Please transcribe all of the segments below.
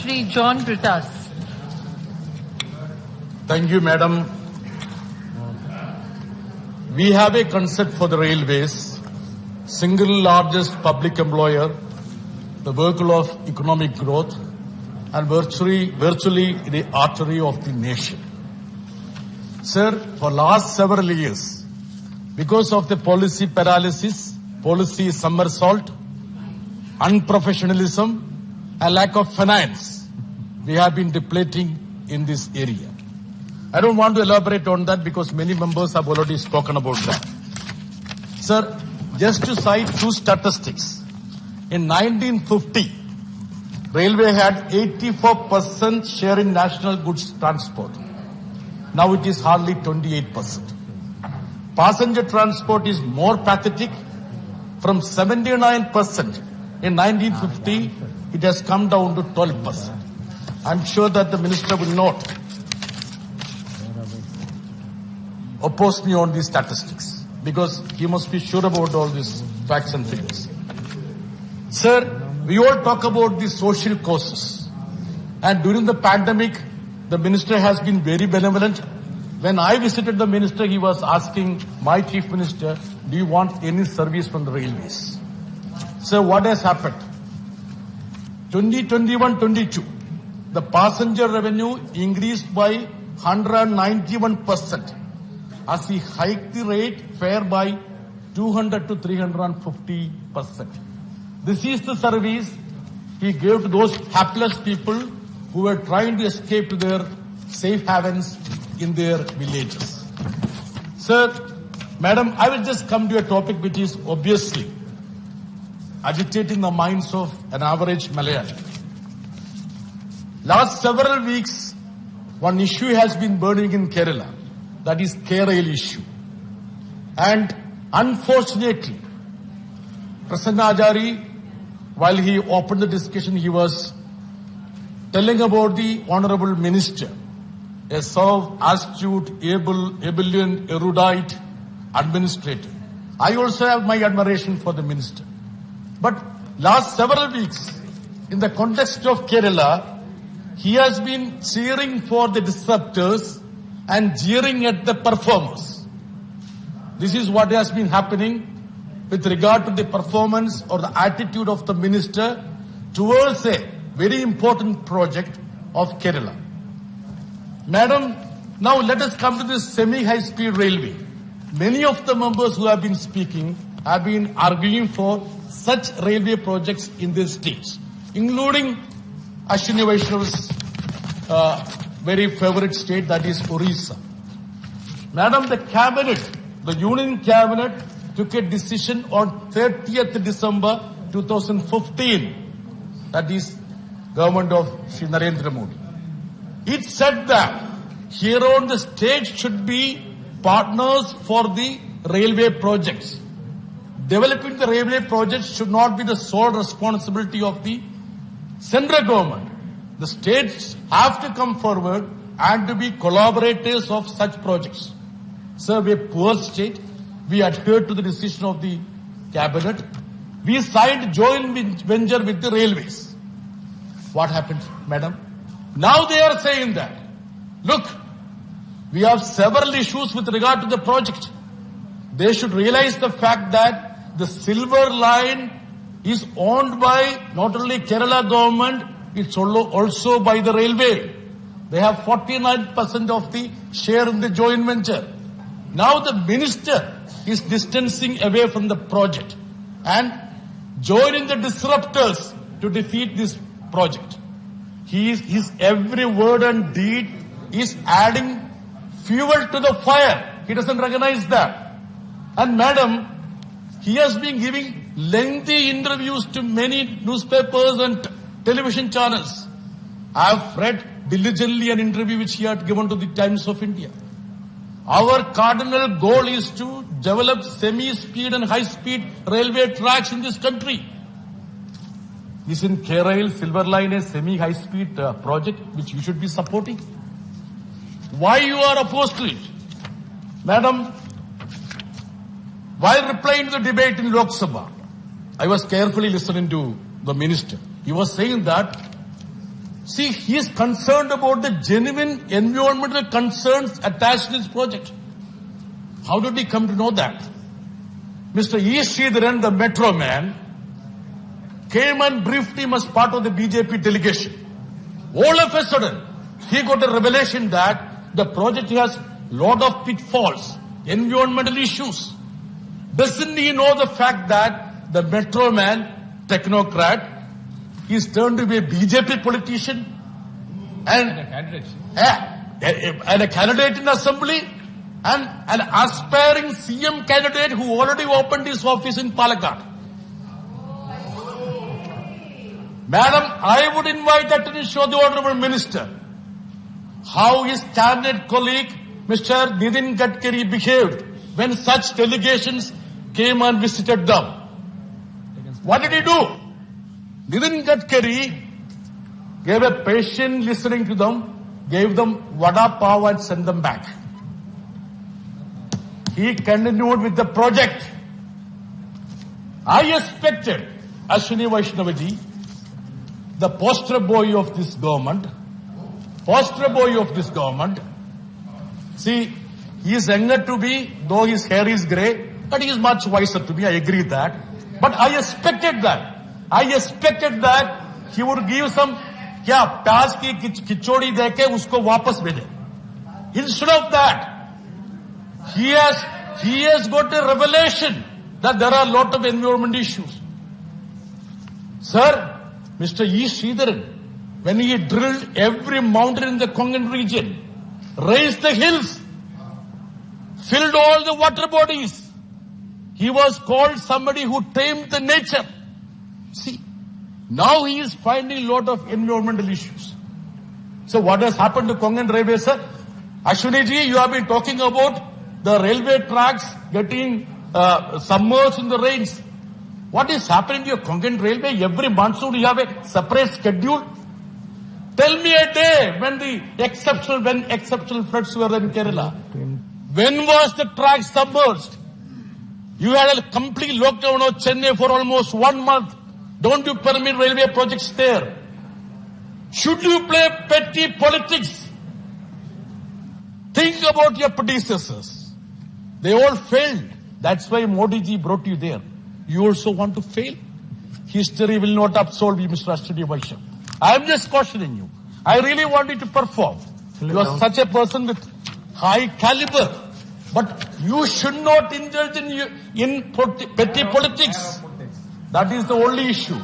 Shri John Brittas. Thank you, Madam. We have a concept for the railways, single largest public employer, the vehicle of economic growth, and virtually the artery of the nation. Sir, for last several years, because of the policy paralysis, policy somersault, unprofessionalism, and lack of finance, we have been depleting in this area. I don't want to elaborate on that because many members have already spoken about that. Sir, just to cite two statistics. In 1950, railway had 84% share in national goods transport. Now it is hardly 28%. Passenger transport is more pathetic. From 79% in 1950, it has come down to 12%. I'm sure that the minister will not oppose me on these statistics because he must be sure about all these facts and figures. Sir, we all talk about the social causes. And during the pandemic, the minister has been very benevolent. When I visited the minister, he was asking my chief minister, do you want any service from the railways? So what has happened? 2021-22, the passenger revenue increased by 191% as he hiked the fare by 200 to 350%. This is the service he gave to those hapless people who were trying to escape to their safe havens in their villages. Sir, Madam, I will just come to a topic which is obviously agitating the minds of an average Malayalam. Last several weeks, one issue has been burning in Kerala, that is Kairali issue. And unfortunately, Prasanna Ajari, while he opened the discussion, he was telling about the Honorable Minister, a so astute, able, ebullient, erudite administrator. I also have my admiration for the minister. But last several weeks, in the context of Kerala, he has been cheering for the disruptors and jeering at the performers. This is what has been happening with regard to the performance or the attitude of the minister towards a very important project of Kerala. Madam, now let us come to this semi-high-speed railway. Many of the members who have been speaking have been arguing for such railway projects in this state, including Ashwini Vaishnav's very favorite state, that is Orissa. Madam, the cabinet, the union cabinet, took a decision on 30th December 2015, that is government of Shri Narendra Modi. It said that here on the state should be partners for the railway projects. Developing the railway projects should not be the sole responsibility of the central government. The states have to come forward and to be collaborators of such projects. Sir, we are a poor state. We adhered to the decision of the cabinet. We signed joint venture with the railways. What happened, madam? Now they are saying that, look, we have several issues with regard to the project. They should realize the fact that the Silver Line is owned by not only Kerala government, it's also by the railway. They have 49% of the share in the joint venture. Now the minister is distancing away from the project and joining the disruptors to defeat this project. His every word and deed is adding fuel to the fire. He doesn't recognize that. And madam, he has been giving lengthy interviews to many newspapers and television channels. I have read diligently an interview which he had given to the Times of India. Our cardinal goal is to develop semi-speed and high-speed railway tracks in this country. Isn't Kerala Silver Line a semi-high-speed project which you should be supporting? Why you are opposed to it? Madam, while replying to the debate in Lok Sabha, I was carefully listening to the minister. He was saying that See, he is concerned about the genuine environmental concerns attached to this project. How did he come to know that? Mr. E. Sridharan, the metro man, came and briefed him as part of the BJP delegation. All of a sudden, he got a revelation that the project has lot of pitfalls, environmental issues. Doesn't he know the fact that the metro man, technocrat, is turned to be a BJP politician and a candidate in assembly and an aspiring CM candidate who already opened his office in Palakkad? Madam, I would invite attention of the Honourable Minister how his cabinet colleague Mr. Nitin Gadkari behaved when such delegations came and visited them. What did he do? Nitin Gadkari gave a patient listening to them, gave them vada pav and sent them back. He continued with the project. I expected Ashwini Vaishnavaji, the poster boy of this government, see, he is younger to me, though his hair is grey, but he is much wiser to me, I agree with that. But I expected that he would give some, प्याज की खिचड़ी देके उसको वापस भेजे. Instead of that, he has got a revelation that there are a lot of environment issues. Sir, Mr. E. Sridharan, when he drilled every mountain in the Konkan region, raised the hills, filled all the water bodies, he was called somebody who tamed the nature. See, now he is finding a lot of environmental issues. So what has happened to Konkan Railway, sir? Ashwini ji, you have been talking about the railway tracks getting submerged in the rains. What is happening to your Konkan Railway? Every monsoon you have a separate schedule. Tell me a day when exceptional floods were in Kerala. When was the track submerged? You had a complete lockdown of Chennai for almost 1 month. Don't you permit railway projects there? Should you play petty politics? Think about your predecessors. They all failed. That's why Modi ji brought you there. You also want to fail? History will not absolve you, Mr. Ashwini Vaishnav. I am just cautioning you. I really want you to perform. You are such a person with high caliber. But you should not indulge in petty politics. That is the only issue.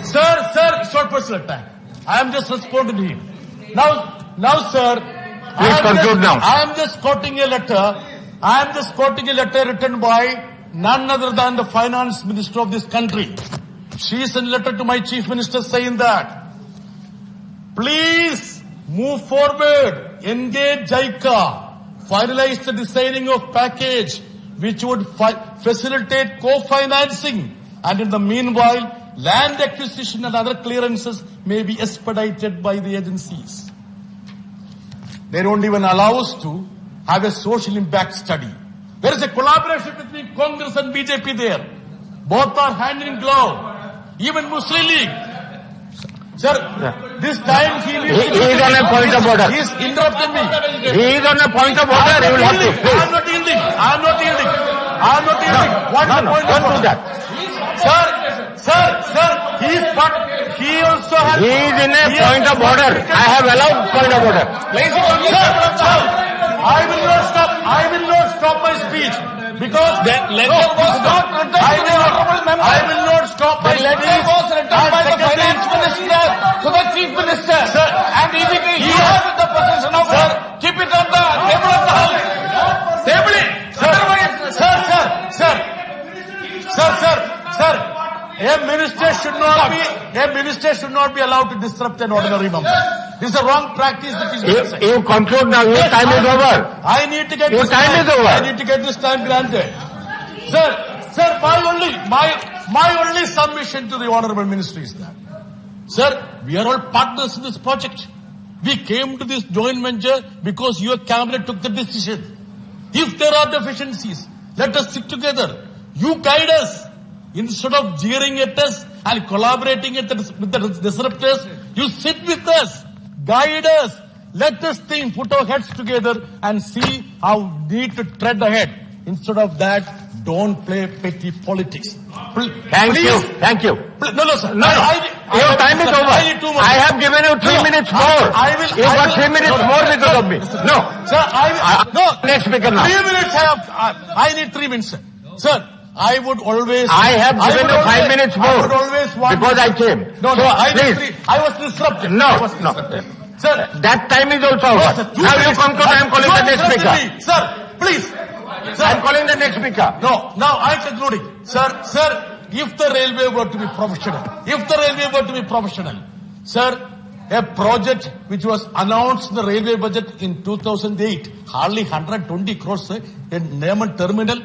Sir, it's not personal attack. I am just responding to him. Now, sir, I am just quoting a letter written by none other than the finance minister of this country. She sent a letter to my chief minister saying that, please move forward, engage JICA, finalize the designing of package which would facilitate co-financing, and in the meanwhile, land acquisition and other clearances may be expedited by the agencies. They don't even allow us to have a social impact study. There is a collaboration between Congress and BJP there. Both are hand in glove. Even Muslim League. Sir, this time he is on a point of order. He is interrupting me. He is on a point of order. He will have to. I am not yielding. What is the point of order? Sir, he also has. He is in a point of order. I have allowed point of order. Sir, I will not stop my speech because I will not stop my speech. Letter was written by the finance minister to the chief minister, sir, and immediately you have the possession of it. Keep it on the table of the house. Table it. Sir. A minister should not be allowed to disrupt an ordinary member. This is a wrong practice that is being said. You conclude now. Your time is over. I need to get Your this time is over. I need to get this time granted. Sir, my only submission to the honorable ministry is that, sir, we are all partners in this project. We came to this joint venture because your cabinet took the decision. If there are deficiencies, let us sit together. You guide us. Instead of jeering at us and collaborating with the disruptors, You sit with us, guide us, let us think, put our heads together and see how we need to tread ahead. Instead of that, don't play petty politics. Thank you. Thank you. No, sir. No. Your time is over. I need 2 more. I have given you 3 minutes more. You got 3 minutes more because of me. No. Sir, no. Next speaker now. 3 minutes I need 3 minutes, sir. Sir, I would always... I have given you 5 minutes more. I would always want... Because I came. No, so, please. I was disrupted. No. Sir, that time is also over. Sir, Now you conclude, I am calling the next speaker. Sir, please. Sir, I am calling the next speaker. No, now I am concluding. Sir, if the railway were to be professional, sir, a project which was announced in the railway budget in 2008, hardly 120 crores, a Neyman terminal,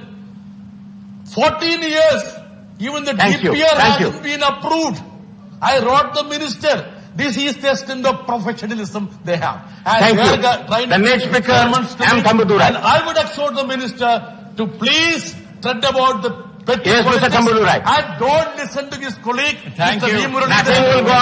14 years, even the DPR hasn't been approved. I wrote the minister. This is the extent of professionalism they have. And Thank you. The next speaker, M. Thambudurai. And I would exhort the minister to please tread about the petty Yes, Mr. politics Thambudurai. and don't listen to his colleague, Thank Mr. you. V. Muralidharan. Nothing will go on.